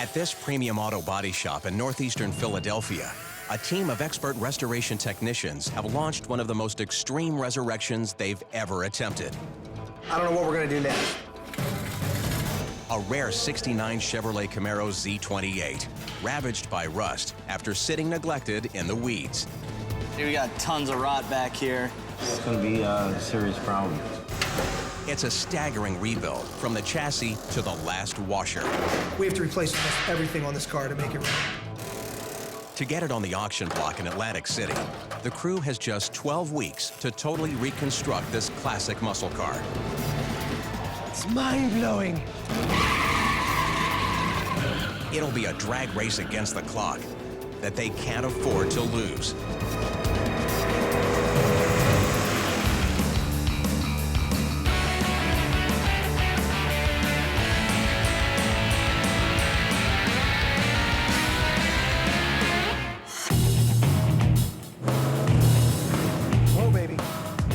At this premium auto body shop in northeastern Philadelphia, a team of expert restoration technicians have launched one of the most extreme resurrections they've ever attempted. I don't know what we're gonna do next. A rare '69 Chevrolet Camaro Z28, ravaged by rust after sitting neglected in the weeds. We got tons of rot back here. It's gonna be a serious problem. It's a staggering rebuild from the chassis to the last washer. We have to replace almost everything on this car to make it right. To get it on the auction block in Atlantic City, the crew has just 12 weeks to totally reconstruct this classic muscle car. It's mind-blowing. It'll be a drag race against the clock that they can't afford to lose.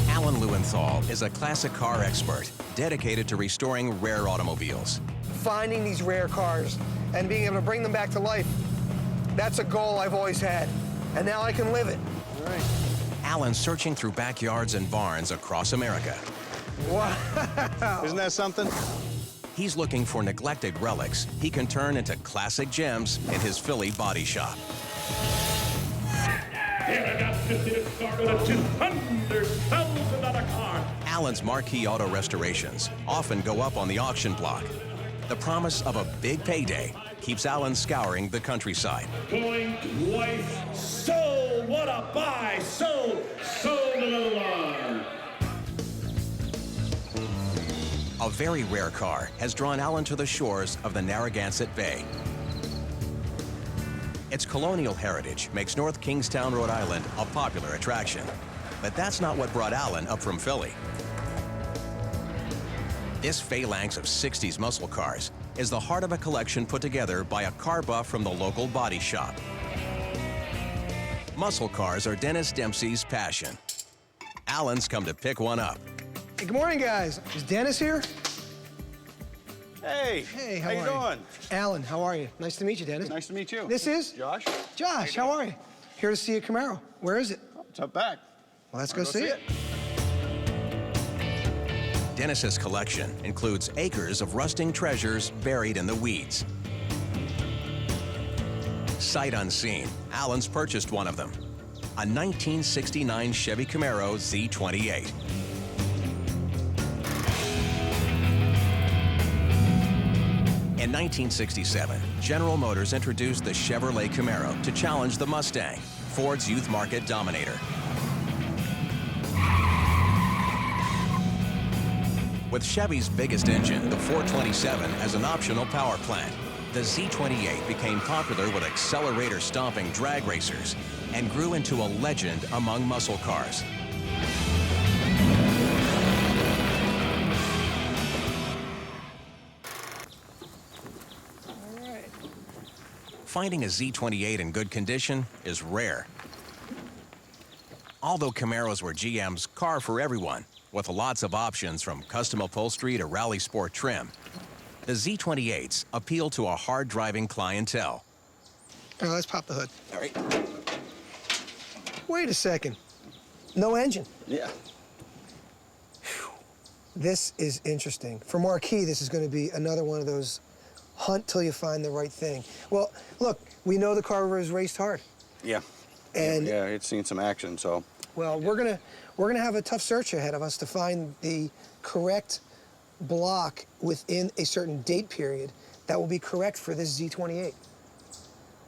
Alan Lewenthal is a classic car expert dedicated to restoring rare automobiles. Finding these rare cars and being able to bring them back to life, that's a goal I've always had, and now I can live it. All right. Alan's searching through backyards and barns across America. Wow. Isn't that something? He's looking for neglected relics he can turn into classic gems in his Philly body shop. Here I got 50 to start with a $200,000 car. Alan's marquee auto restorations often go up on the auction block. The promise of a big payday keeps Alan scouring the countryside. Going twice. Sold. What a buy. Sold. Sold another one. A very rare car has drawn Alan to the shores of the Narragansett Bay. Its colonial heritage makes North Kingstown, Rhode Island a popular attraction. But that's not what brought Alan up from Philly. This phalanx of 60s muscle cars is the heart of a collection put together by a car buff from the local body shop. Muscle cars are Dennis Dempsey's passion. Alan's come to pick one up. Hey, good morning, guys. Is Dennis here? Hey. Hey, how you doing? Alan, how are you? Nice to meet you, Dennis. Nice to meet you. This is? Josh. Josh, how are you? Here to see a Camaro. Where is it? It's up back. Well, let's go see it. Dennis's collection includes acres of rusting treasures buried in the weeds. Sight unseen, Alan's purchased one of them, a 1969 Chevy Camaro Z28. In 1967, General Motors introduced the Chevrolet Camaro to challenge the Mustang, Ford's youth market dominator. With Chevy's biggest engine, the 427, as an optional power plant, the Z28 became popular with accelerator-stomping drag racers and grew into a legend among muscle cars. All right. Finding a Z28 in good condition is rare. Although Camaros were GM's car for everyone, with lots of options from custom upholstery to rally sport trim, the Z28s appeal to a hard-driving clientele. All right, let's pop the hood. All right. Wait a second. No engine. Yeah. This is interesting. For Marquis, this is going to be another one of those hunt till you find the right thing. Well, look, we know the car was raced hard. Yeah. And yeah, it's seen some action, so. well, we're gonna have a tough search ahead of us to find the correct block within a certain date period that will be correct for this Z28.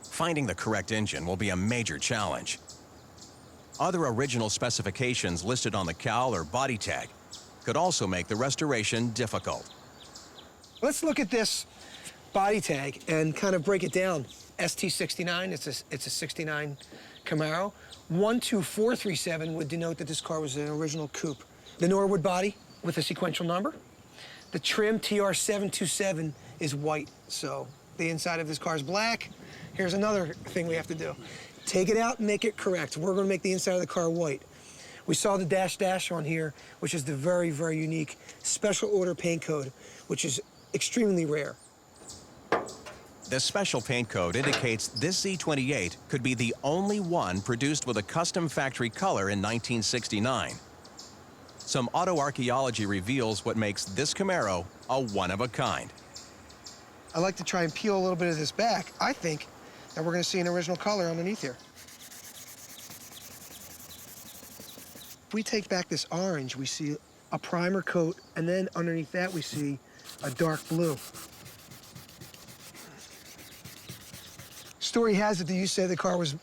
Finding the correct engine will be a major challenge. Other original specifications listed on the cowl or body tag could also make the restoration difficult. Let's look at this body tag and kind of break it down. ST69, it's a 69 Camaro. 12437 would denote that this car was an original coupe. The Norwood body with a sequential number. The trim TR727 is white, so the inside of this car is black. Here's another thing we have to do. Take it out and make it correct. We're gonna make the inside of the car white. We saw the dash on here, which is the very, very unique special order paint code, which is extremely rare. This special paint code indicates this Z28 could be the only one produced with a custom factory color in 1969. Some auto archaeology reveals what makes this Camaro a one-of-a-kind. I like to try and peel a little bit of this back. I think that we're going to see an original color underneath here. If we take back this orange, we see a primer coat, and then underneath that we see a dark blue. Story has it that you said the car was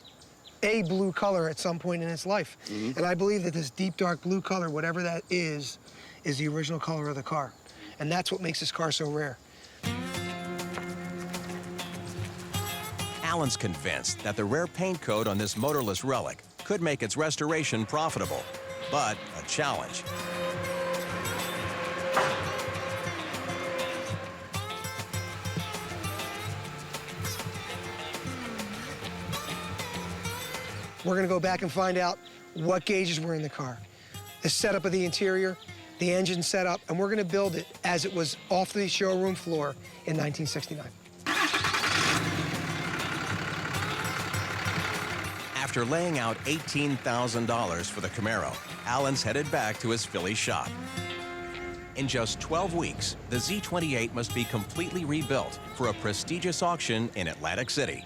a blue color at some point in its life. And I believe that this deep dark blue color, whatever that is the original color of the car. And that's what makes this car so rare. Alan's convinced that the rare paint code on this motorless relic could make its restoration profitable, but a challenge. We're gonna go back and find out what gauges were in the car, the setup of the interior, the engine setup, and we're gonna build it as it was off the showroom floor in 1969. After laying out $18,000 for the Camaro, Alan's headed back to his Philly shop. In just 12 weeks, the Z28 must be completely rebuilt for a prestigious auction in Atlantic City.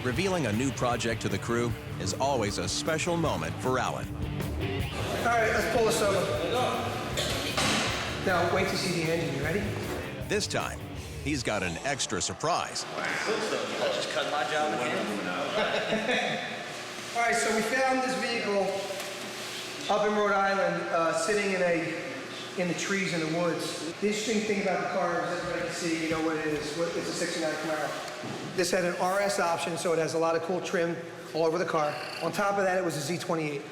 Revealing a new project to the crew is always a special moment for Alan. All right, let's pull this over. Now, wait to see the engine. You ready? This time, he's got an extra surprise. Just cut my job again. All right, so we found this vehicle up in Rhode Island, sitting in the trees in the woods. The interesting thing about the car is everybody can see, you know what it is. It's a 69 Camaro. This had an RS option, so it has a lot of cool trim all over the car. On top of that, it was a Z28.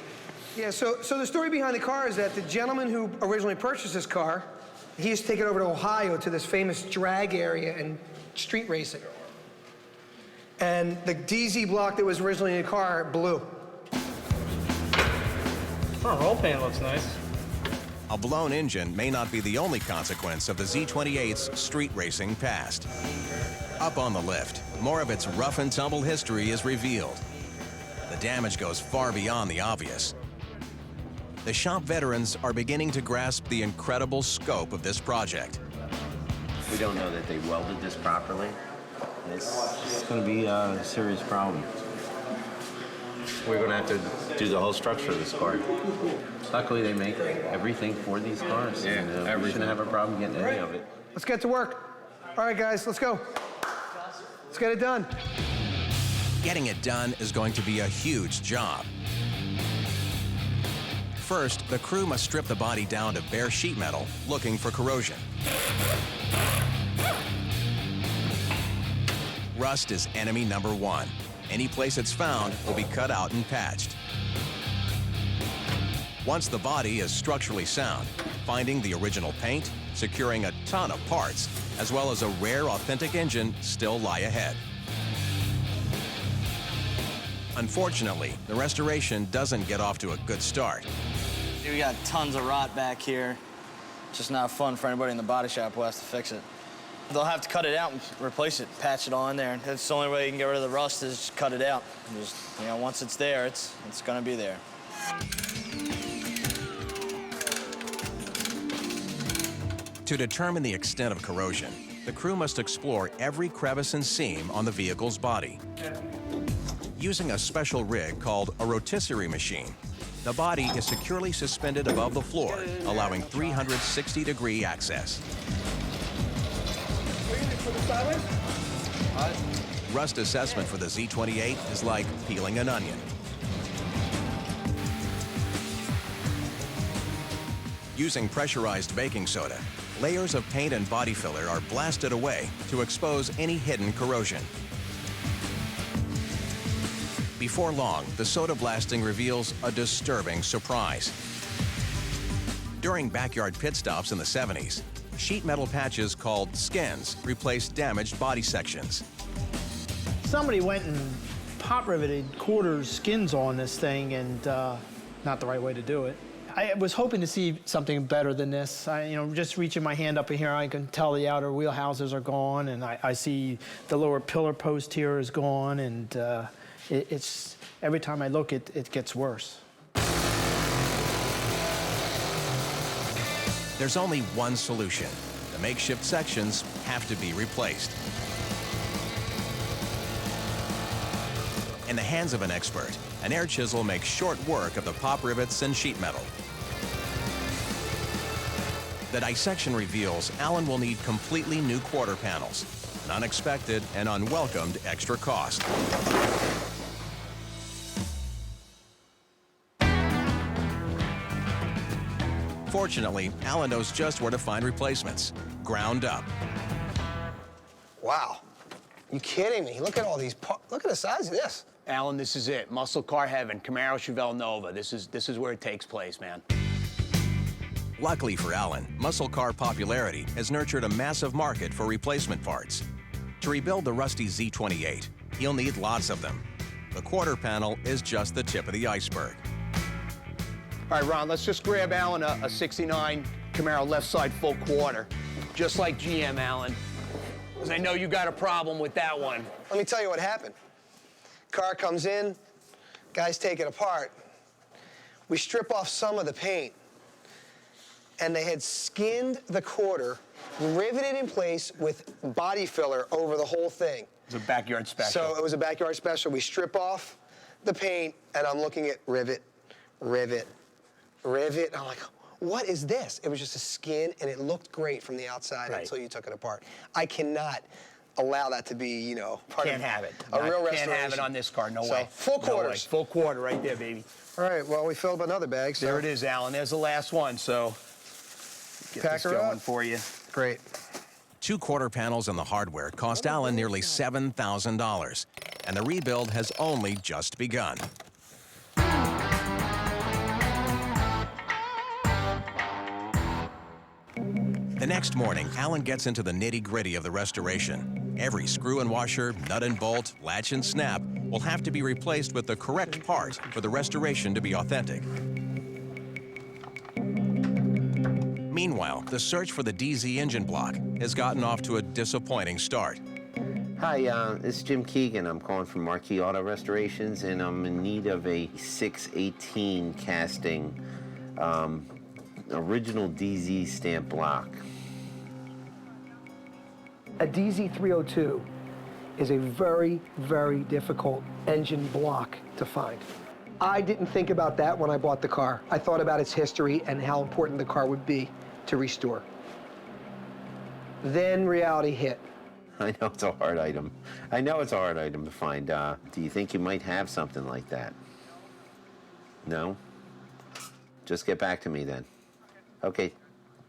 Yeah, so the story behind the car is that the gentleman who originally purchased this car, he used to take it over to Ohio to this famous drag area and street racing. And the DZ block that was originally in the car blew. Oh, roll pan looks nice. A blown engine may not be the only consequence of the Z28's street racing past. Up on the lift, more of its rough and tumble history is revealed. The damage goes far beyond the obvious. The shop veterans are beginning to grasp the incredible scope of this project. We don't know that they welded this properly. It's going to be a serious problem. We're going to have to do the whole structure of this car. Luckily, they make everything for these cars. Yeah, and we shouldn't have a problem getting any of it. Let's get to work. All right, guys, let's go. Let's get it done. Getting it done is going to be a huge job. First, the crew must strip the body down to bare sheet metal, looking for corrosion. Rust is enemy number one. Any place it's found will be cut out and patched. Once the body is structurally sound, finding the original paint, securing a ton of parts, as well as a rare, authentic engine still lie ahead. Unfortunately, the restoration doesn't get off to a good start. We got tons of rot back here. Just not fun for anybody in the body shop who has to fix it. They'll have to cut it out and replace it, patch it on there. That's the only way you can get rid of the rust is just cut it out. Just, you know, once it's there, it's gonna be there. To determine the extent of corrosion, the crew must explore every crevice and seam on the vehicle's body. Using a special rig called a rotisserie machine, the body is securely suspended above the floor, allowing 360-degree access. Rust assessment for the Z28 is like peeling an onion. Using pressurized baking soda, layers of paint and body filler are blasted away to expose any hidden corrosion. Before long, the soda blasting reveals a disturbing surprise. During backyard pit stops in the 70s, sheet metal patches called skins replaced damaged body sections. Somebody went and pot riveted quarters skins on this thing, and not the right way to do it. I was hoping to see something better than this. Just reaching my hand up in here, I can tell the outer wheel houses are gone, and I see the lower pillar post here is gone, and it's every time I look, it gets worse. There's only one solution. The makeshift sections have to be replaced. In the hands of an expert, an air chisel makes short work of the pop rivets and sheet metal. The dissection reveals Alan will need completely new quarter panels, an unexpected and unwelcomed extra cost. Fortunately, Alan knows just where to find replacements, ground up. Wow. You kidding me? Look at all these look at the size of this. Alan, this is it. Muscle car heaven, Camaro Chevrolet Nova. This is where it takes place, man. Luckily for Alan, muscle car popularity has nurtured a massive market for replacement parts. To rebuild the rusty Z28, he'll need lots of them. The quarter panel is just the tip of the iceberg. All right, Ron, let's just grab Alan a 69 Camaro left side full quarter. Just like GM, Alan. Because I know you got a problem with that one. Let me tell you what happened. Car comes in, guys take it apart. We strip off some of the paint, and they had skinned the quarter, riveted in place with body filler over the whole thing. It's a backyard special. So it was a backyard special. We strip off the paint, and I'm looking at rivet, rivet, rivet. I'm like, what is this? It was just a skin, and it looked great from the outside until you took it apart. I cannot allow that to be, part Can't of have it. a real restoration. Can't have it on this car, no So, way. full No way. quarters. Full quarter right there, baby. All right, well, we filled up another bag, so. There it is, Alan. There's the last one, so get Pack this her going up. for you. Great. 2 quarter panels and the hardware cost Alan nearly $7,000, and the rebuild has only just begun. The next morning, Alan gets into the nitty-gritty of the restoration. Every screw and washer, nut and bolt, latch and snap will have to be replaced with the correct part for the restoration to be authentic. Meanwhile, the search for the DZ engine block has gotten off to a disappointing start. Hi, this is Jim Keegan. I'm calling from Marquee Auto Restorations, and I'm in need of a 618 casting, original DZ stamp block. A DZ302 is a very, very difficult engine block to find. I didn't think about that when I bought the car. I thought about its history and how important the car would be to restore. Then reality hit. I know it's a hard item. I know it's a hard item to find. Do you think you might have something like that? No? Just get back to me then. Okay,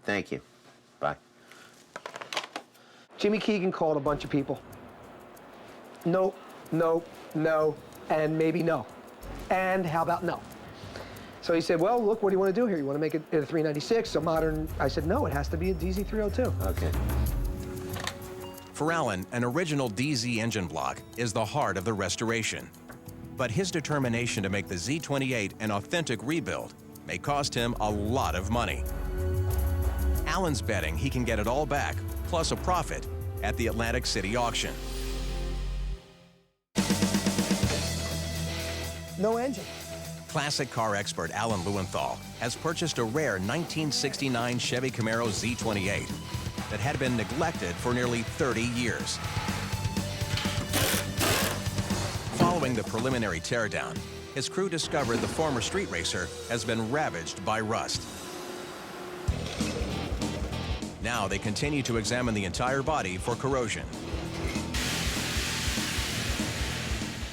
thank you. Bye. Jimmy Keegan called a bunch of people. Nope, nope, no, and maybe no. And how about no? So he said, well, look, what do you want to do here? You want to make it a 396, a modern? I said, no, it has to be a DZ302. Okay. For Alan, an original DZ engine block is the heart of the restoration. But his determination to make the Z28 an authentic rebuild may cost him a lot of money. Alan's betting he can get it all back, plus a profit, at the Atlantic City auction. No engine. Classic car expert Alan Lewenthal has purchased a rare 1969 Chevy Camaro Z28 that had been neglected for nearly 30 years. Following the preliminary teardown, his crew discovered the former street racer has been ravaged by rust. Now they continue to examine the entire body for corrosion.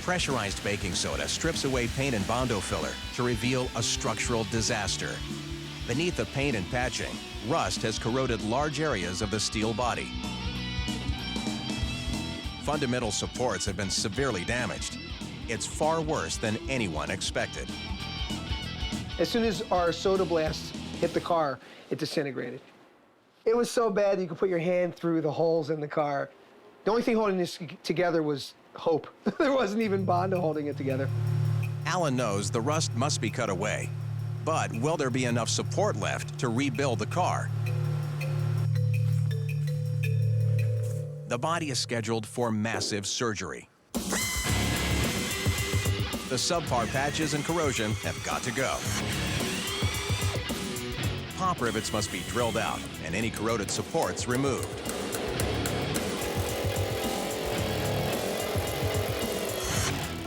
Pressurized baking soda strips away paint and Bondo filler to reveal a structural disaster. Beneath the paint and patching, rust has corroded large areas of the steel body. Fundamental supports have been severely damaged. It's far worse than anyone expected. As soon as our soda blast hit the car, it disintegrated. It was so bad that you could put your hand through the holes in the car. The only thing holding this together was hope. There wasn't even Bondo holding it together. Alan knows the rust must be cut away, But will there be enough support left to rebuild the car? The body is scheduled for massive surgery. The subpar patches and corrosion have got to go. Pop rivets must be drilled out and any corroded supports removed.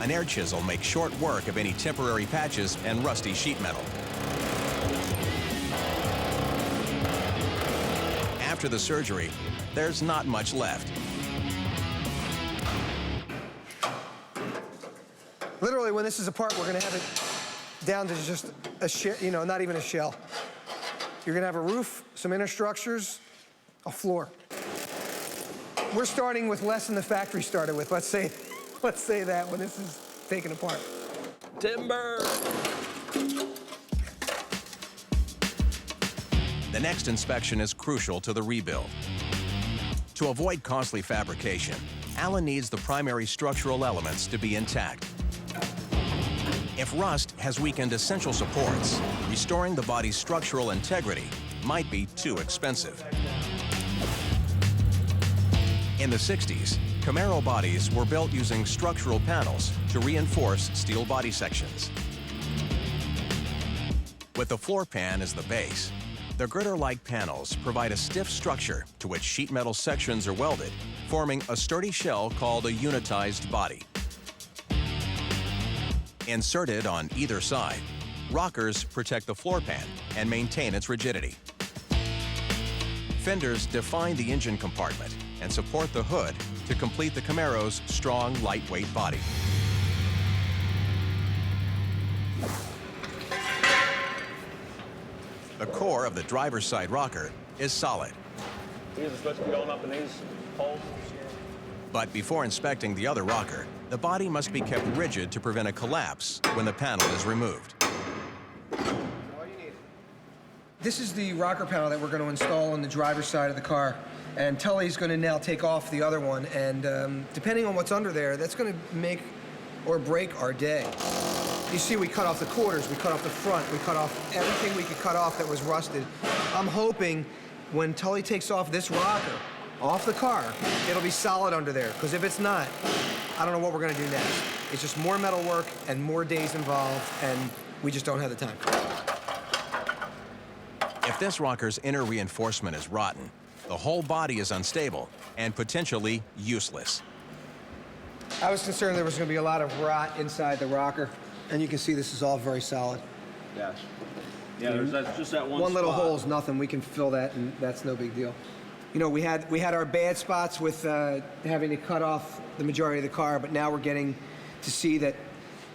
An air chisel makes short work of any temporary patches and rusty sheet metal. After the surgery, there's not much left. Literally, when this is apart, we're gonna have it down to just a shell, you know, not even a shell. You're gonna have a roof, some inner structures, a floor. We're starting with less than the factory started with, let's say that when this is taken apart. Timber! The next inspection is crucial to the rebuild. To avoid costly fabrication, Alan needs the primary structural elements to be intact. If rust has weakened essential supports, restoring the body's structural integrity might be too expensive. In the 60s, Camaro bodies were built using structural panels to reinforce steel body sections. With the floor pan as the base, the girder-like panels provide a stiff structure to which sheet metal sections are welded, forming a sturdy shell called a unitized body. Inserted on either side, rockers protect the floor pan and maintain its rigidity. Fenders define the engine compartment and support the hood to complete the Camaro's strong, lightweight body. The core of the driver's side rocker is solid. These are supposed to be going up in these holes. But before inspecting the other rocker, the body must be kept rigid to prevent a collapse when the panel is removed. This is the rocker panel that we're going to install on the driver's side of the car. And Tully's going to now take off the other one. And depending on what's under there, that's going to make or break our day. You see, we cut off the quarters, we cut off the front, we cut off everything we could cut off that was rusted. I'm hoping when Tully takes off this rocker off the car, it'll be solid under there. Because if it's not, I don't know what we're going to do next. It's just more metal work and more days involved, and we just don't have the time. If this rocker's inner reinforcement is rotten, the whole body is unstable and potentially useless. I was concerned there was going to be a lot of rot inside the rocker, and you can see this is all very solid. Yes. Yeah, that's just that One little hole is nothing. We can fill that, and that's no big deal. You know, we had our bad spots with having to cut off the majority of the car, but now we're getting to see that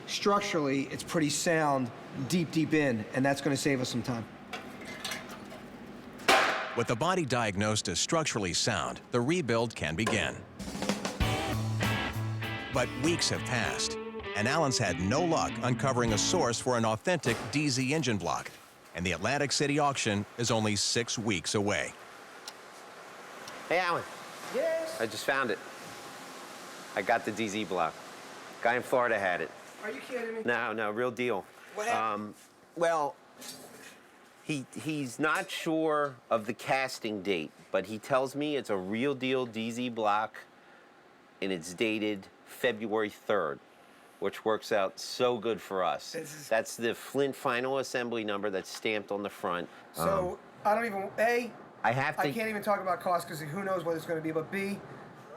structurally it's pretty sound deep in, and that's going to save us some time. With the body diagnosed as structurally sound, the rebuild can begin. But weeks have passed, and Alan's had no luck uncovering a source for an authentic DZ engine block, and the Atlantic City auction is only 6 weeks away. Hey, Alan. Yes? I just found it. I got the DZ block. Guy in Florida had it. Are you kidding me? No, real deal. What happened? Well, he's not sure of the casting date, but he tells me it's a real deal DZ block, and it's dated February 3rd, which works out so good for us. That's the Flint final assembly number that's stamped on the front. So, I don't even, I can't even talk about cost because who knows what it's going to be, but B,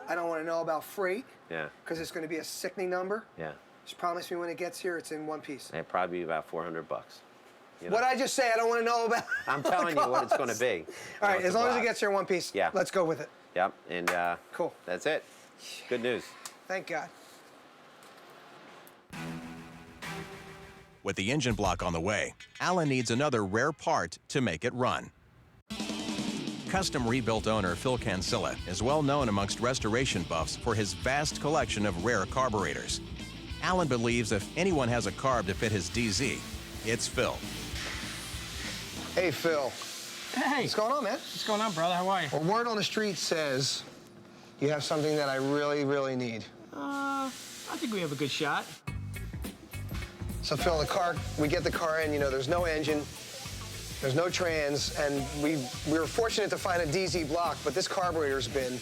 I don't want to know about freight. Yeah. Because it's going to be a sickening number. Yeah. Just promise me when it gets here, it's in one piece. It'd probably be about $400. You know? What'd I just say? I don't want to know about. I'm telling you what it's going to be. All right, as long as it gets here in one piece. Yeah. Let's go with it. Yep, and Cool. That's it. Good news. Thank God. With the engine block on the way, Alan needs another rare part to make it run. Custom rebuilt owner Phil Cancilla is well known amongst restoration buffs for his vast collection of rare carburetors. Alan believes if anyone has a carb to fit his DZ, it's Phil. Hey, Phil. Hey. What's going on, man? What's going on, brother? How are you? Well, word on the street says you have something that I really, really need. I think we have a good shot. So Phil, the car, we get the car in, you know, there's no engine, there's no trans, and we were fortunate to find a DZ block, but this carburetor's been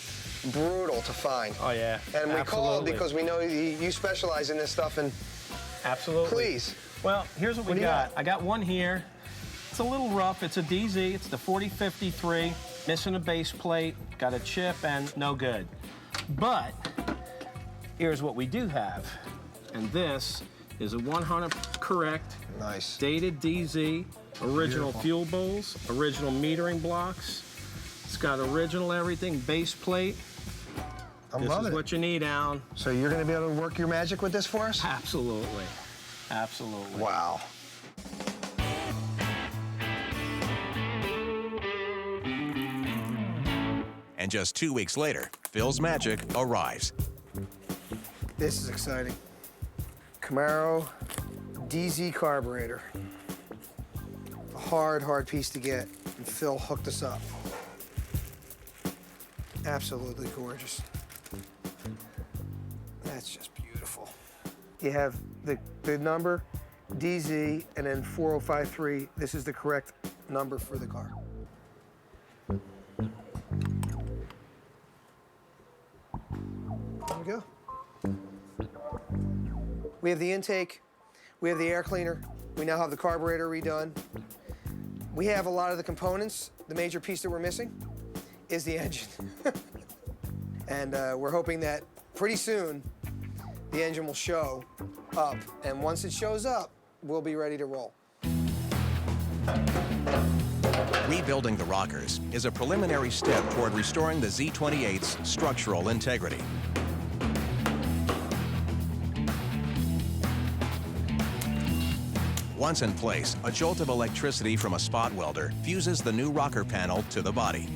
brutal to find. Oh, yeah. And we called Absolutely. because we know you specialize in this stuff, and Absolutely. please. Well, here's what What we do you got. got? I got one here. It's a little rough. It's a DZ. It's the 4053. Missing a base plate. Got a chip and no good. But here's what we do have. And this is a 100 correct. Nice. Dated DZ. Original fuel bowls. Original metering blocks. It's got original everything. Base plate. I'm This loving is it. what you need, Alan. So you're going to be able to work your magic with this for us? Absolutely. Absolutely. Wow. And just 2 weeks later, Phil's magic arrives. This is exciting. Camaro DZ carburetor. A hard, hard piece to get, and Phil hooked us up. Absolutely gorgeous. That's just beautiful. You have the number, DZ, and then 4053. This is the correct number for the car. There we go. We have the intake, we have the air cleaner, we now have the carburetor redone. We have a lot of the components. The major piece that we're missing is the engine. And we're hoping that pretty soon the engine will show up. And once it shows up, we'll be ready to roll. Rebuilding the rockers is a preliminary step toward restoring the Z28's structural integrity. Once in place, a jolt of electricity from a spot welder fuses the new rocker panel to the body.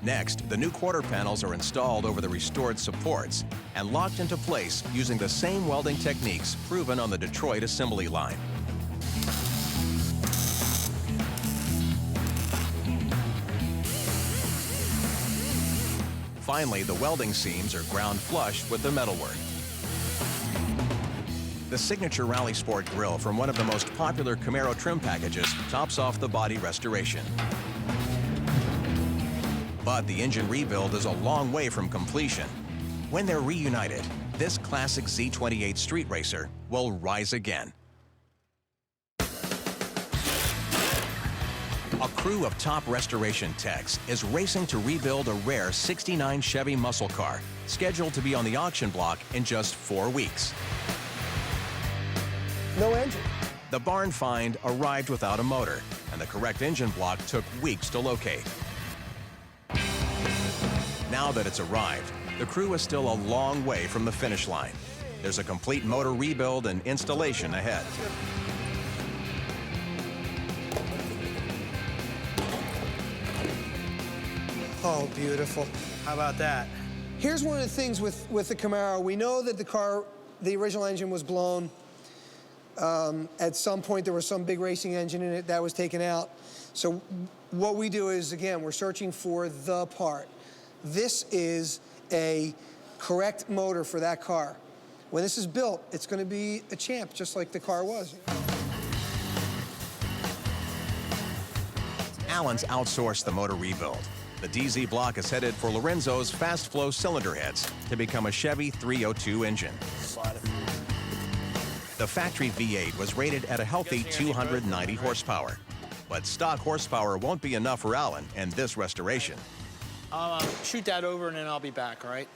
Next, the new quarter panels are installed over the restored supports and locked into place using the same welding techniques proven on the Detroit assembly line. Finally, the welding seams are ground flush with the metalwork. The signature Rally Sport grille from one of the most popular Camaro trim packages tops off the body restoration. But the engine rebuild is a long way from completion. When they're reunited, this classic Z28 street racer will rise again. A crew of top restoration techs is racing to rebuild a rare '69 Chevy muscle car, scheduled to be on the auction block in just 4 weeks. No engine. The barn find arrived without a motor, and the correct engine block took weeks to locate. Now that it's arrived, the crew is still a long way from the finish line. There's a complete motor rebuild and installation ahead. Oh, beautiful. How about that? Here's one of the things with the Camaro. We know that the original engine was blown. At some point, there was some big racing engine in it that was taken out. So what we do is, again, we're searching for the part. This is a correct motor for that car. When this is built, it's going to be a champ, just like the car was. Alan's outsourced the motor rebuild. The DZ block is headed for Lorenzo's fast flow cylinder heads to become a Chevy 302 engine. The factory V8 was rated at a healthy 290 horsepower. But stock horsepower won't be enough for Alan in this restoration. I'll shoot that over and then I'll be back, all right?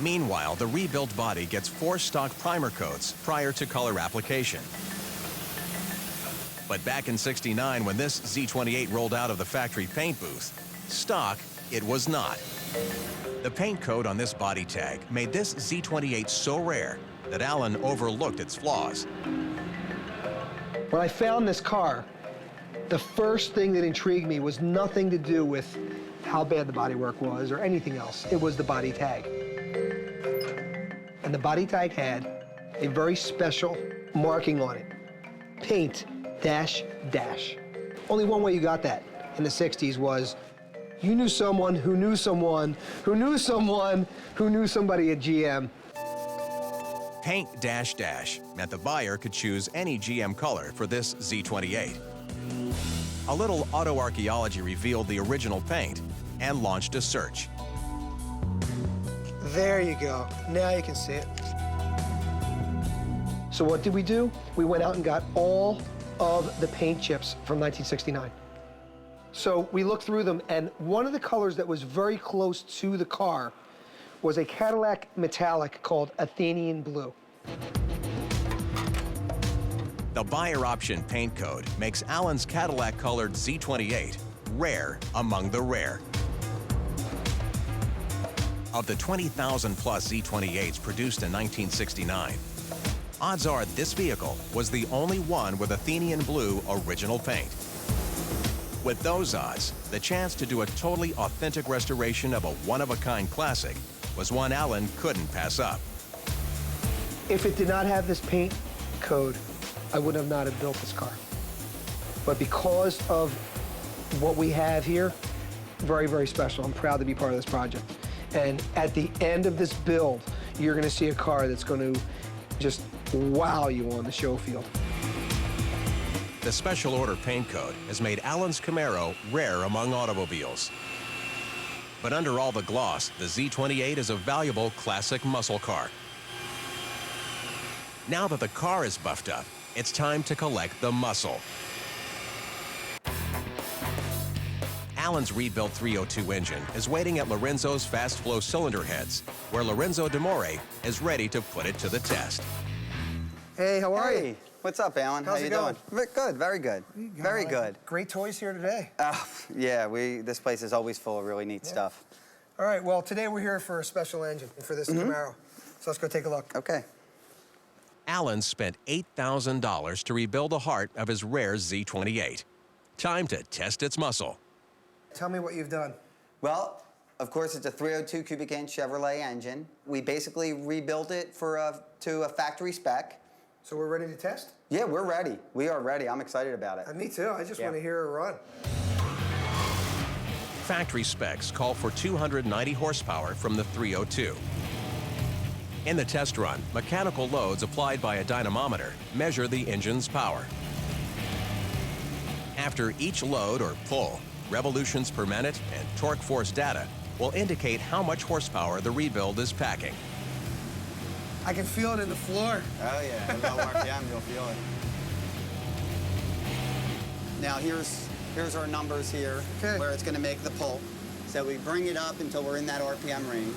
Meanwhile, the rebuilt body gets 4 stock primer coats prior to color application. But back in '69, when this Z28 rolled out of the factory paint booth, stock it was not. The paint coat on this body tag made this Z28 so rare that Alan overlooked its flaws. When I found this car, the first thing that intrigued me was nothing to do with how bad the bodywork was or anything else. It was the body tag. And the body tag had a very special marking on it. Paint, dash, dash. Only one way you got that in the '60s was You knew someone who knew someone who knew someone who knew somebody at GM. Paint -- meant the buyer could choose any GM color for this Z28. A little auto archaeology revealed the original paint and launched a search. There you go. Now you can see it. So what did we do? We went out and got all of the paint chips from 1969. So we looked through them, and one of the colors that was very close to the car was a Cadillac metallic called Athenian Blue. The buyer option paint code makes Alan's Cadillac-colored Z28 rare among the rare. Of the 20,000-plus Z28s produced in 1969, odds are this vehicle was the only one with Athenian Blue original paint. With those odds, the chance to do a totally authentic restoration of a one-of-a-kind classic was one Alan couldn't pass up. If it did not have this paint code, I would have not have built this car. But because of what we have here, very, very special. I'm proud to be part of this project. And at the end of this build, you're gonna see a car that's gonna just wow you on the show field. The special order paint code has made Alan's Camaro rare among automobiles. But under all the gloss, the Z28 is a valuable classic muscle car. Now that the car is buffed up, it's time to collect the muscle. Alan's rebuilt 302 engine is waiting at Lorenzo's fast flow cylinder heads, where Lorenzo D'Amore is ready to put it to the test. Hey, how are you? Hey, what's up, Alan? How's How you it going? doing? Good, very good. Very good. Great toys here today. Yeah, this place is always full of really neat stuff. All right, well, today we're here for a special engine for this Camaro. So let's go take a look. Okay. Alan spent $8,000 to rebuild the heart of his rare Z28. Time to test its muscle. Tell me what you've done. Well, of course, it's a 302 cubic inch Chevrolet engine. We basically rebuilt it to a factory spec. So we're ready to test? Yeah, we're ready. We are ready. I'm excited about it. Me too. I just want to hear a run. Factory specs call for 290 horsepower from the 302. In the test run, mechanical loads applied by a dynamometer measure the engine's power. After each load or pull, revolutions per minute and torque force data will indicate how much horsepower the rebuild is packing. I can feel it in the floor. Oh, yeah. Low RPM, you'll feel it. Now, here's our numbers here, where it's going to make the pull. So we bring it up until we're in that RPM range.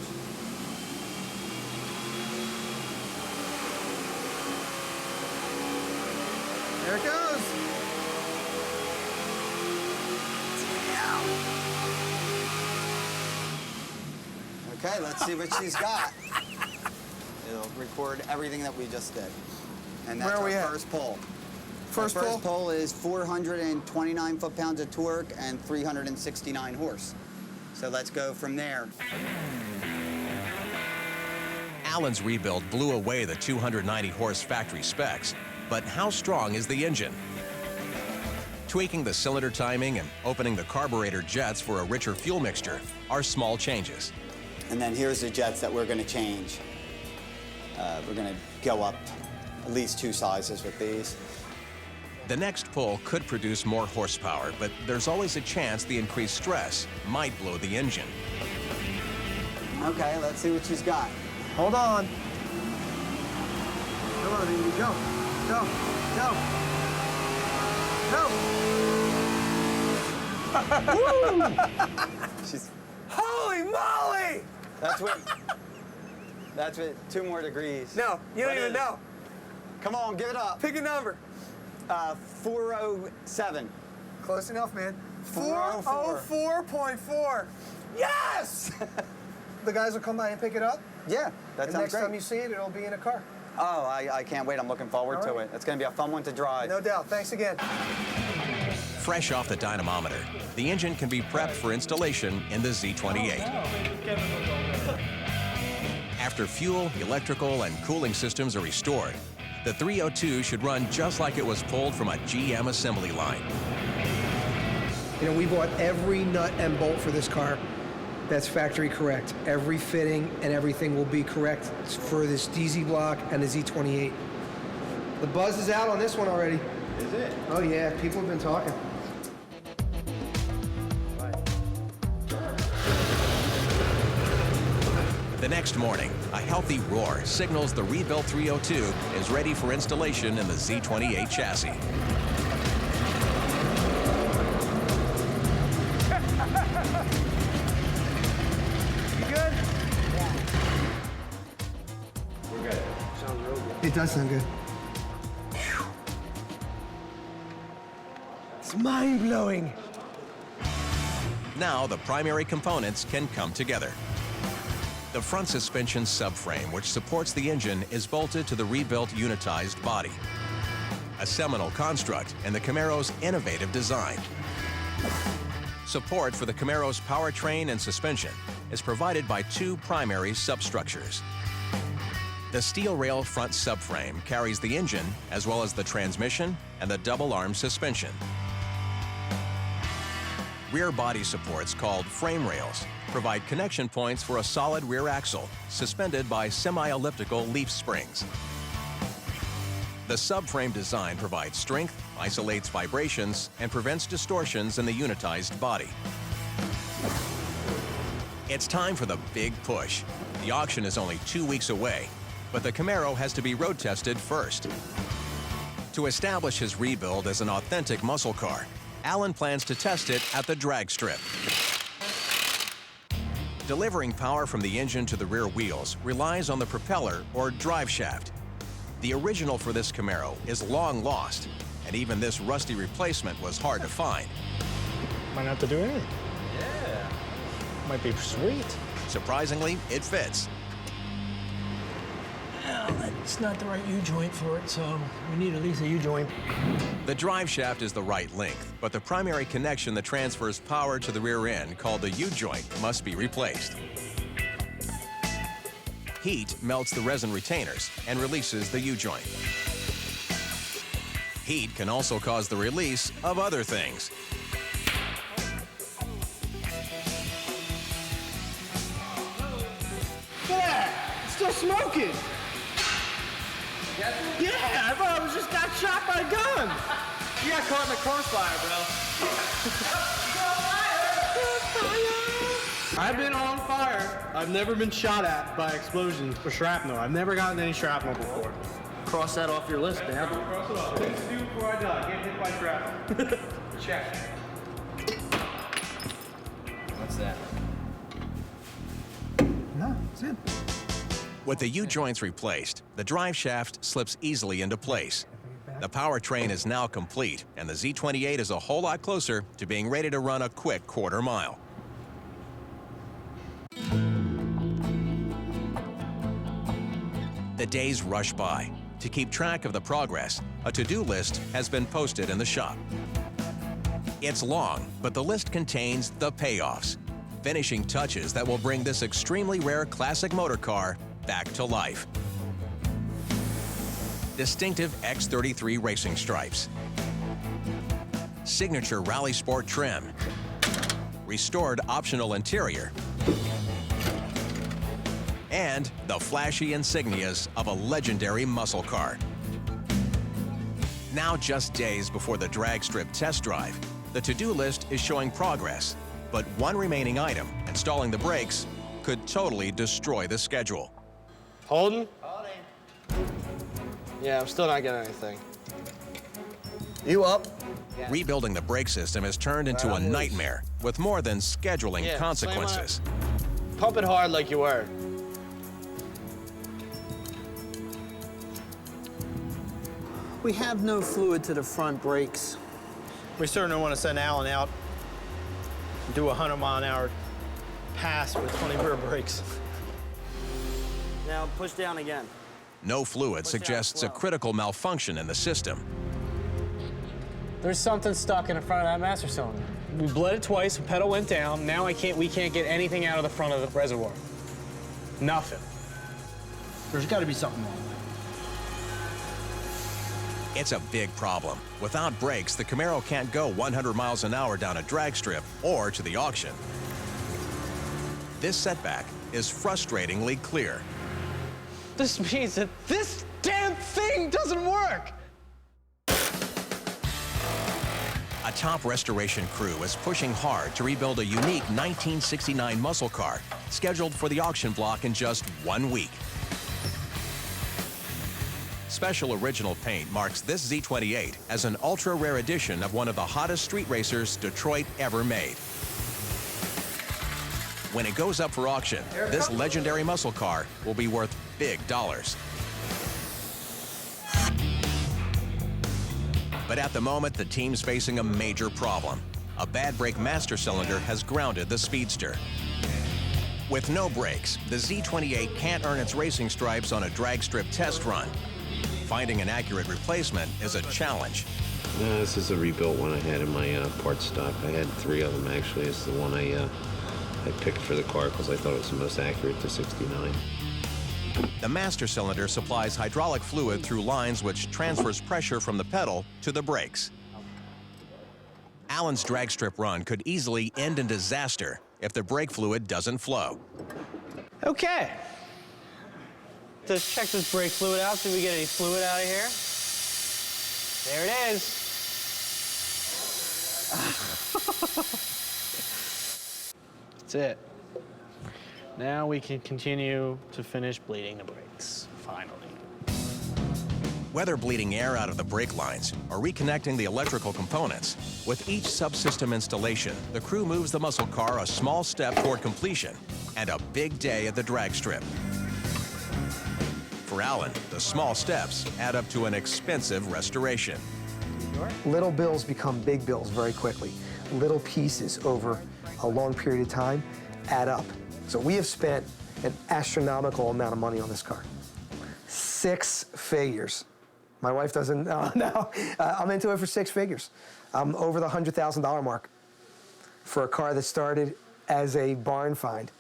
There it goes. Okay, let's see what she's got. It'll record everything that we just did. And that's our first pull. First pull is 429 foot-pounds of torque and 369 horse. So let's go from there. Alan's rebuild blew away the 290 horse factory specs, but how strong is the engine? Tweaking the cylinder timing and opening the carburetor jets for a richer fuel mixture are small changes. And then here's the jets that we're going to change. We're going to go up at least 2 sizes with these. The next pull could produce more horsepower, but there's always a chance the increased stress might blow the engine. Okay, let's see what she's got. Hold on. Come on, baby, go. Go, go, go. Woo! She's... Holy moly! That's what 2 more degrees. No, you don't even know. Come on, give it up. Pick a number. 407. Close enough, man. 404. 404.4. Yes! The guys will come by and pick it up? Yeah, that And sounds next great. time you see it, it'll be in a car. Oh, I can't wait. I'm looking forward to it. It's going to be a fun one to drive. No doubt. Thanks again. Fresh off the dynamometer, the engine can be prepped for installation in the Z28. After fuel, electrical, and cooling systems are restored, the 302 should run just like it was pulled from a GM assembly line. You know, we bought every nut and bolt for this car. That's factory correct. Every fitting and everything will be correct for this DZ block and the Z28. The buzz is out on this one already. Is it? Oh yeah, people have been talking. The next morning, a healthy roar signals the rebuilt 302 is ready for installation in the Z28 chassis. You good? We're good. Sounds real good. It does sound good. Whew. It's mind-blowing. Now the primary components can come together. The front suspension subframe, which supports the engine, is bolted to the rebuilt unitized body. A seminal construct in the Camaro's innovative design. Support for the Camaro's powertrain and suspension is provided by two primary substructures. The steel rail front subframe carries the engine as well as the transmission and the double-arm suspension. Rear body supports called frame rails provide connection points for a solid rear axle suspended by semi-elliptical leaf springs. The subframe design provides strength, isolates vibrations, and prevents distortions in the unitized body. It's time for the big push. The auction is only 2 weeks away, but the Camaro has to be road tested first. To establish his rebuild as an authentic muscle car, Alan plans to test it at the drag strip. Delivering power from the engine to the rear wheels relies on the propeller or drive shaft. The original for this Camaro is long lost, and even this rusty replacement was hard to find. Might not have to do anything. Yeah. Might be sweet. Surprisingly, it fits. Well, it's not the right U-joint for it, so we need at least a U-joint. The drive shaft is the right length, but the primary connection that transfers power to the rear end, called the U-joint, must be replaced. Heat melts the resin retainers and releases the U-joint. Heat can also cause the release of other things. Yeah, it's still smoking. Yeah, I thought I was just got shot by a gun. You got caught in the crossfire, bro. I've been on fire. I've never been shot at by explosions or shrapnel. I've never gotten any shrapnel before. Cross that off your list, man. Cross it off. Things to do before I die. Get hit by shrapnel. Check. What's that? No, that's it. With the U-joints replaced, the drive shaft slips easily into place. The powertrain is now complete, and the Z28 is a whole lot closer to being ready to run a quick quarter mile. The days rush by. To keep track of the progress, a to-do list has been posted in the shop. It's long, but the list contains the payoffs, finishing touches that will bring this extremely rare classic motor car back to life. Distinctive X33 racing stripes, signature Rally Sport trim, restored optional interior, and the flashy insignias of a legendary muscle car. Now just days before the drag strip test drive, the to-do list is showing progress, but one remaining item, installing the brakes, could totally destroy the schedule. Holding? Yeah, I'm still not getting anything. You up? Yeah. Rebuilding the brake system has turned into a nightmare with more than scheduling Yeah, consequences. Pump it hard like you were. We have no fluid to the front brakes. We certainly want to send Alan out and do a 100-mile-an-hour pass with 20 rear brakes. Now push down again. No fluid suggests a critical malfunction in the system. There's something stuck in the front of that master cylinder. We bled it twice, the pedal went down. Now we can't get anything out of the front of the reservoir. Nothing. There's got to be something wrong. It's a big problem. Without brakes, the Camaro can't go 100 miles an hour down a drag strip or to the auction. This setback is frustratingly clear. This means that this damn thing doesn't work. A top restoration crew is pushing hard to rebuild a unique 1969 muscle car, scheduled for the auction block in just 1 week. Special original paint marks this Z28 as an ultra-rare edition of one of the hottest street racers Detroit ever made. When it goes up for auction, this legendary muscle car will be worth big dollars. But at the moment, the team's facing a major problem. A bad brake master cylinder has grounded the Speedster. With no brakes, the Z28 can't earn its racing stripes on a drag strip test run. Finding an accurate replacement is a challenge. No, this is a rebuilt one I had in my parts stock. I had 3 of them, actually. It's the one I picked for the car because I thought it was the most accurate to 69. The master cylinder supplies hydraulic fluid through lines which transfers pressure from the pedal to the brakes. Alan's drag strip run could easily end in disaster if the brake fluid doesn't flow. Okay. Let's check this brake fluid out, see if we get any fluid out of here. There it is. That's it. Now we can continue to finish bleeding the brakes, finally. Whether bleeding air out of the brake lines or reconnecting the electrical components, with each subsystem installation, the crew moves the muscle car a small step toward completion and a big day at the drag strip. For Alan, the small steps add up to an expensive restoration. Little bills become big bills very quickly. Little pieces over a long period of time add up. So we have spent an astronomical amount of money on this car. 6 figures. My wife doesn't know. I'm into it for 6 figures. I'm over the $100,000 mark for a car that started as a barn find.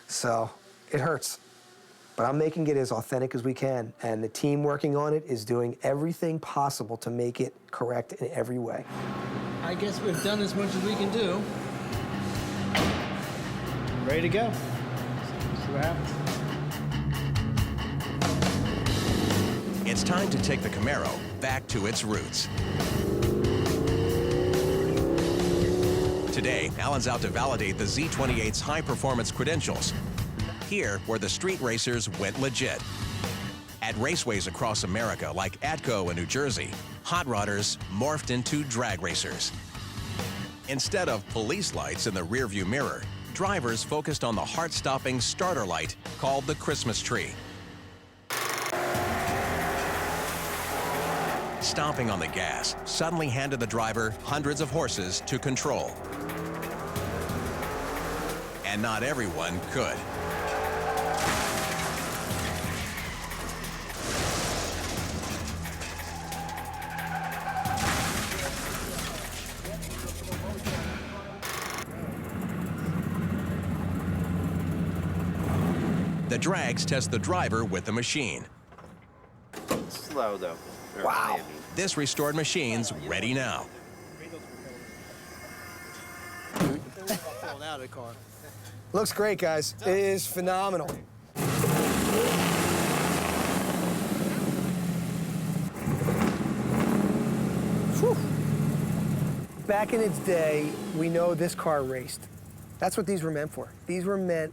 So it hurts. But I'm making it as authentic as we can, and the team working on it is doing everything possible to make it correct in every way. I guess we've done as much as we can do. Ready to go. See what happens. It's time to take the Camaro back to its roots. Today, Alan's out to validate the Z28's high-performance credentials. Here, where the street racers went legit. At raceways across America, like Atco in New Jersey, hot rodders morphed into drag racers. Instead of police lights in the rearview mirror, drivers focused on the heart-stopping starter light called the Christmas tree. Stomping on the gas suddenly handed the driver hundreds of horses to control. And not everyone could. The drags test the driver with the machine. Slow, though. Wow. This restored machine's ready now. Looks great, guys. It is phenomenal. Whew. Back in its day, we know this car raced. That's what these were meant for. These were meant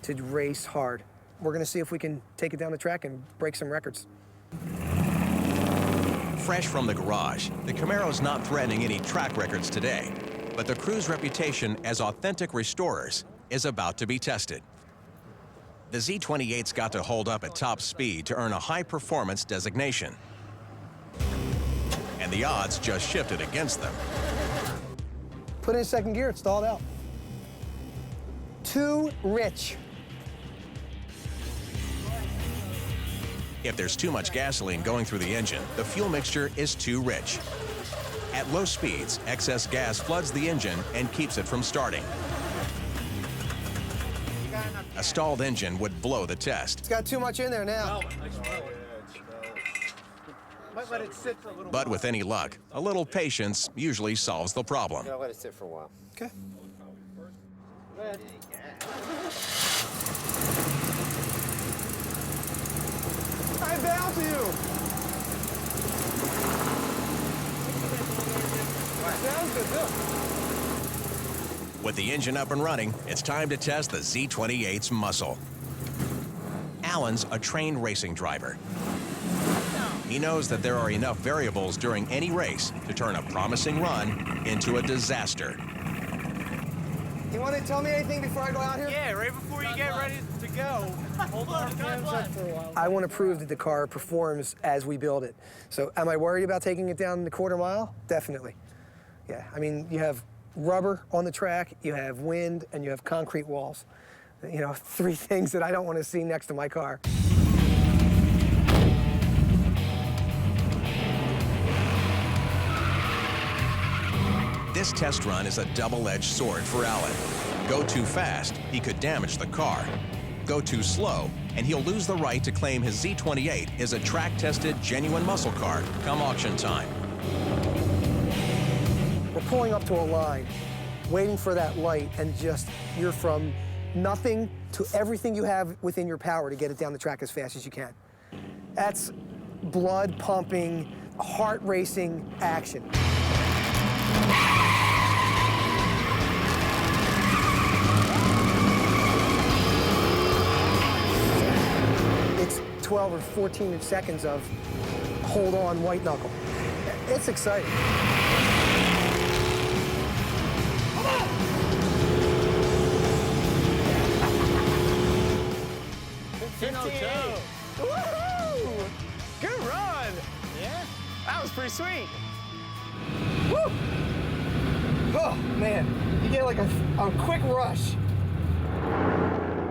to race hard. We're gonna see if we can take it down the track and break some records. Fresh from the garage, the Camaro's not threatening any track records today, but the crew's reputation as authentic restorers is about to be tested. The Z28's got to hold up at top speed to earn a high-performance designation. And the odds just shifted against them. Put in second gear, it stalled out. Too rich. If there's too much gasoline going through the engine, the fuel mixture is too rich. At low speeds, excess gas floods the engine and keeps it from starting. A stalled engine would blow the test. It's got too much in there now. Might let it sit for a little But while. with any luck, a little patience usually solves the problem. Gotta let it sit for a while. Okay. I bow to you. Sounds good, too. With the engine up and running, it's time to test the Z28's muscle. Alan's a trained racing driver. He knows that there are enough variables during any race to turn a promising run into a disaster. You want to tell me anything before I go out here? Yeah, right before you get ready to go, hold our hands up for a while. I want to prove that the car performs as we build it. So am I worried about taking it down the quarter mile? Definitely. Yeah, I mean, you have rubber on the track, you have wind, and you have concrete walls. You know, 3 things that I don't want to see next to my car. This test run is a double-edged sword for Alan. Go too fast, he could damage the car. Go too slow, and he'll lose the right to claim his Z28 is a track-tested, genuine muscle car come auction time. We're pulling up to a line, waiting for that light, and you're from nothing to everything you have within your power to get it down the track as fast as you can. That's blood pumping, heart racing action. It's 12 or 14 seconds of hold on white knuckle. It's exciting. 1502. Woohoo! Good run. Yeah. That was pretty sweet. Woo! Oh, man. You get like a quick rush.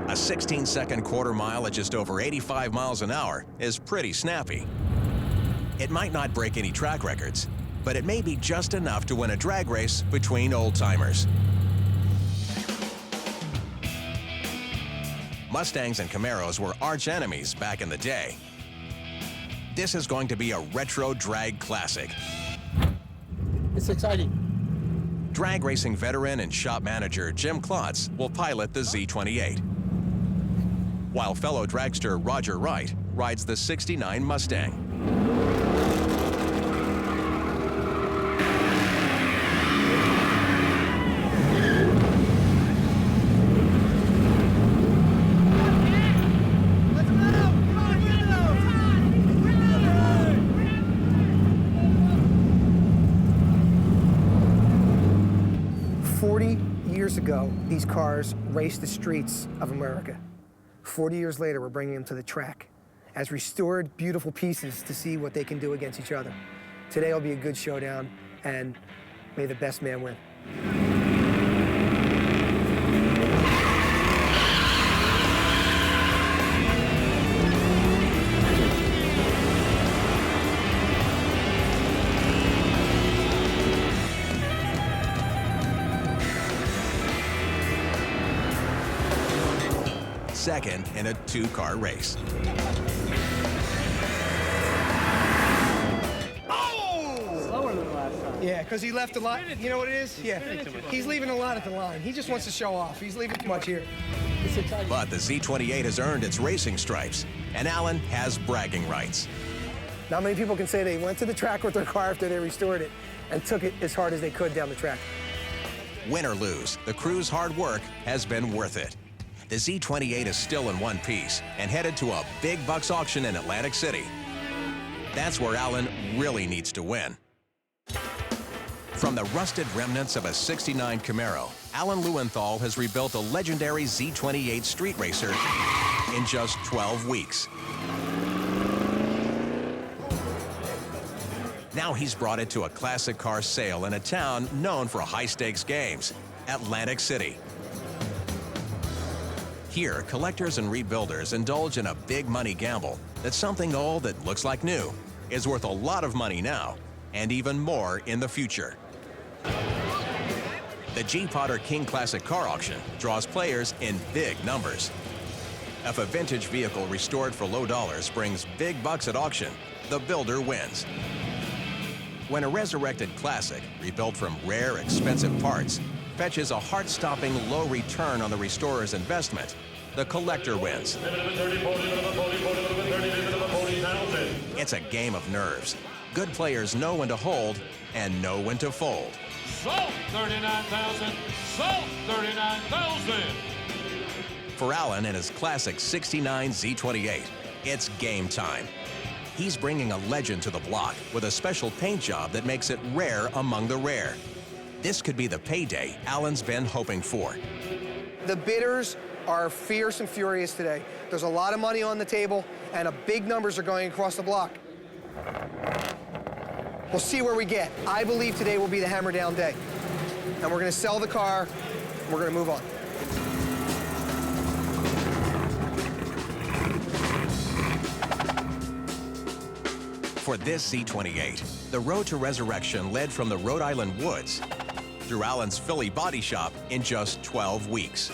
A 16-second quarter mile at just over 85 miles an hour is pretty snappy. It might not break any track records, but it may be just enough to win a drag race between old-timers. Mustangs and Camaros were arch enemies back in the day. This is going to be a retro drag classic. It's exciting. Drag racing veteran and shop manager Jim Klotz will pilot the Z28, while fellow dragster Roger Wright rides the '69 Mustang. Years ago, these cars raced the streets of America. 40 years later, we're bringing them to the track as restored, beautiful pieces to see what they can do against each other. Today will be a good showdown, and may the best man win. Second in a 2-car race. Slower than last time. Yeah, because he left a lot. You know what it is? Yeah, he's leaving a lot at the line. He just wants to show off. He's leaving too much here. It's exciting. But the Z28 has earned its racing stripes, and Alan has bragging rights. Not many people can say they went to the track with their car after they restored it and took it as hard as they could down the track. Win or lose, the crew's hard work has been worth it. The Z28 is still in one piece and headed to a big bucks auction in Atlantic City. That's where Alan really needs to win. From the rusted remnants of a '69 Camaro, Alan Lewenthal has rebuilt a legendary Z28 street racer in just 12 weeks. Now he's brought it to a classic car sale in a town known for high-stakes games, Atlantic City. Here, collectors and rebuilders indulge in a big money gamble that something old that looks like new is worth a lot of money now and even more in the future. The G. Potter King Classic Car Auction draws players in big numbers. If a vintage vehicle restored for low dollars brings big bucks at auction, the builder wins. When a resurrected classic, rebuilt from rare, expensive parts, fetches a heart-stopping low return on the restorer's investment, the collector wins. It's a game of nerves. Good players know when to hold and know when to fold. Sold 39,000. Sold 39,000. For Alan and his classic 69 Z28, it's game time. He's bringing a legend to the block with a special paint job that makes it rare among the rare. This could be the payday Alan's been hoping for. The bidders are fierce and furious today. There's a lot of money on the table, and big numbers are going across the block. We'll see where we get. I believe today will be the hammer down day. And we're gonna sell the car, and we're gonna move on. For this Z28, the road to resurrection led from the Rhode Island woods through Alan's Philly body shop in just 12 weeks.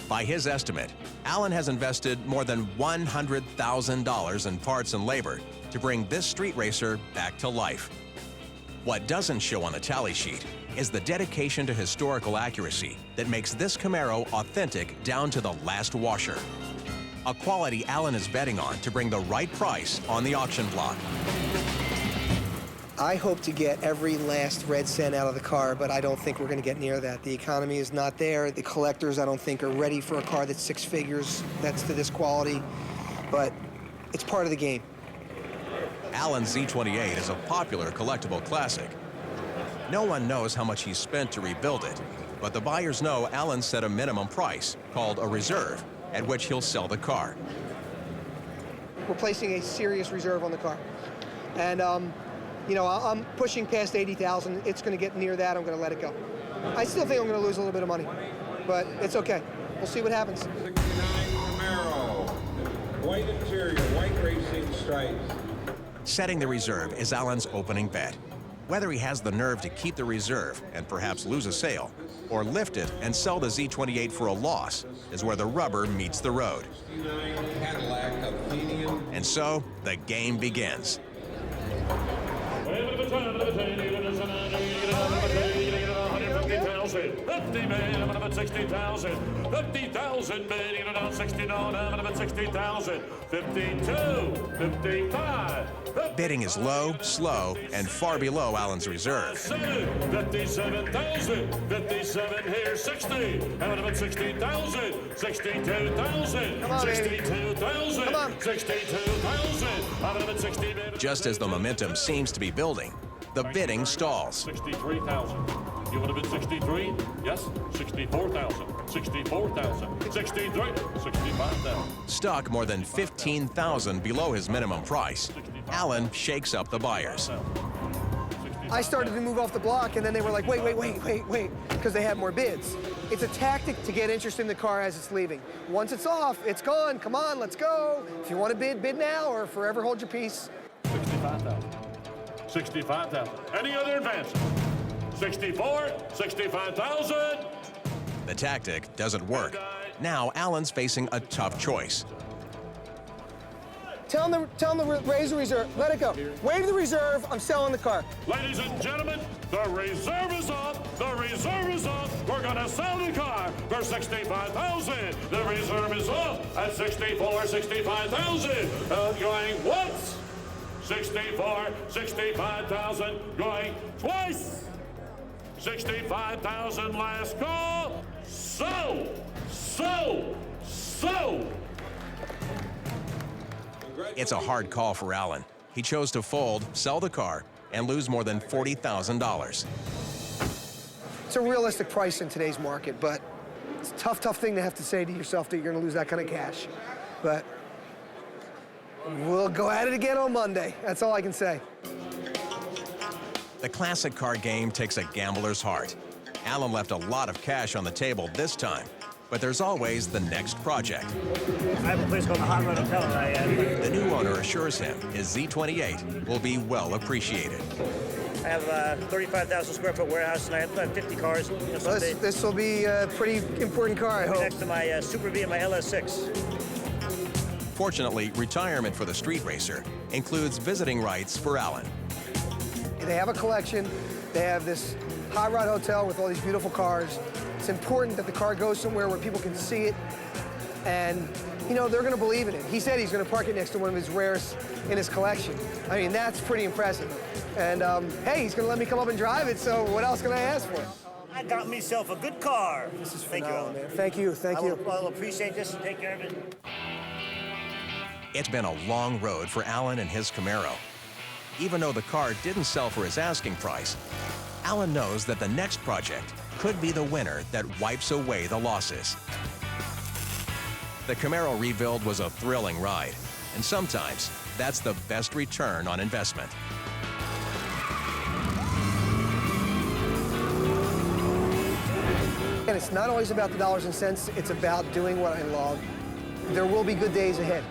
By his estimate, Alan has invested more than $100,000 in parts and labor to bring this street racer back to life. What doesn't show on the tally sheet is the dedication to historical accuracy that makes this Camaro authentic down to the last washer. A quality Alan is betting on to bring the right price on the auction block. I hope to get every last red cent out of the car, but I don't think we're going to get near that. The economy is not there. The collectors, I don't think, are ready for a car that's 6 figures, that's to this quality, but it's part of the game. Alan's Z28 is a popular collectible classic. No one knows how much he spent to rebuild it, but the buyers know Alan set a minimum price, called a reserve, at which he'll sell the car. We're placing a serious reserve on the car. And, you know, I'm pushing past 80,000. It's going to get near that. I'm going to let it go. I still think I'm going to lose a little bit of money, but it's okay. We'll see what happens. 69 Camaro, white interior, white racing stripes. Setting the reserve is Alan's opening bet. Whether he has the nerve to keep the reserve and perhaps lose a sale, or lift it and sell the Z28 for a loss, is where the rubber meets the road. And so, the game begins. Bidding is low, slow, and far below Alan's reserve. 57,000, 57 here, 60, 60,000, 62,000, 62,000, 62,000, 60. Just as the momentum seems to be building, the bidding stalls. 63,000. You would have been 63? Yes. 64,000. 64,000. 63. 65,000. Stuck more than 15,000 below his minimum price, Alan shakes up the buyers. I started to move off the block, and then they were like, wait, because they had more bids. It's a tactic to get interest in the car as it's leaving. Once it's off, it's gone. Come on, let's go. If you want to bid, bid now, or forever hold your peace. 65,000. 65,000. Any other advances? 64, 65,000. The tactic doesn't work. Now Alan's facing a tough choice. Tell them to raise the reserve. Let it go. Waive the reserve. I'm selling the car. Ladies and gentlemen, the reserve is up. The reserve is up. We're going to sell the car for 65,000. The reserve is up at 64, 65,000. Going once. 64, 65,000. Going twice. 65,000 last call. So. It's a hard call for Alan. He chose to fold, sell the car, and lose more than $40,000. It's a realistic price in today's market, but it's a tough thing to have to say to yourself that you're going to lose that kind of cash. But we'll go at it again on Monday. That's all I can say. The classic car game takes a gambler's heart. Alan left a lot of cash on the table this time, but there's always the next project. I have a place called the Hot Rod Hotel. The new owner assures him his Z28 will be well appreciated. I have a 35,000 square foot warehouse, and I have 50 cars. You know, this will be a pretty important car, I hope. Next to my Super B and my LS6. Fortunately, retirement for the street racer includes visiting rights for Alan. They have a collection. They have this hot rod hotel with all these beautiful cars. It's important that the car goes somewhere where people can see it, and you know, they're going to believe in it. He said he's going to park it next to one of his rares in his collection. I mean, that's pretty impressive. And hey, he's going to let me come up and drive it, so what else can I ask for? I got myself a good car. This is Thank you, phenomenal, Alan. man. Thank you, thank you. I'll appreciate this and take care of it. It's been a long road for Alan and his Camaro. Even though the car didn't sell for his asking price, Alan knows that the next project could be the winner that wipes away the losses. The Camaro rebuild was a thrilling ride, and sometimes that's the best return on investment. And it's not always about the dollars and cents, it's about doing what I love. There will be good days ahead.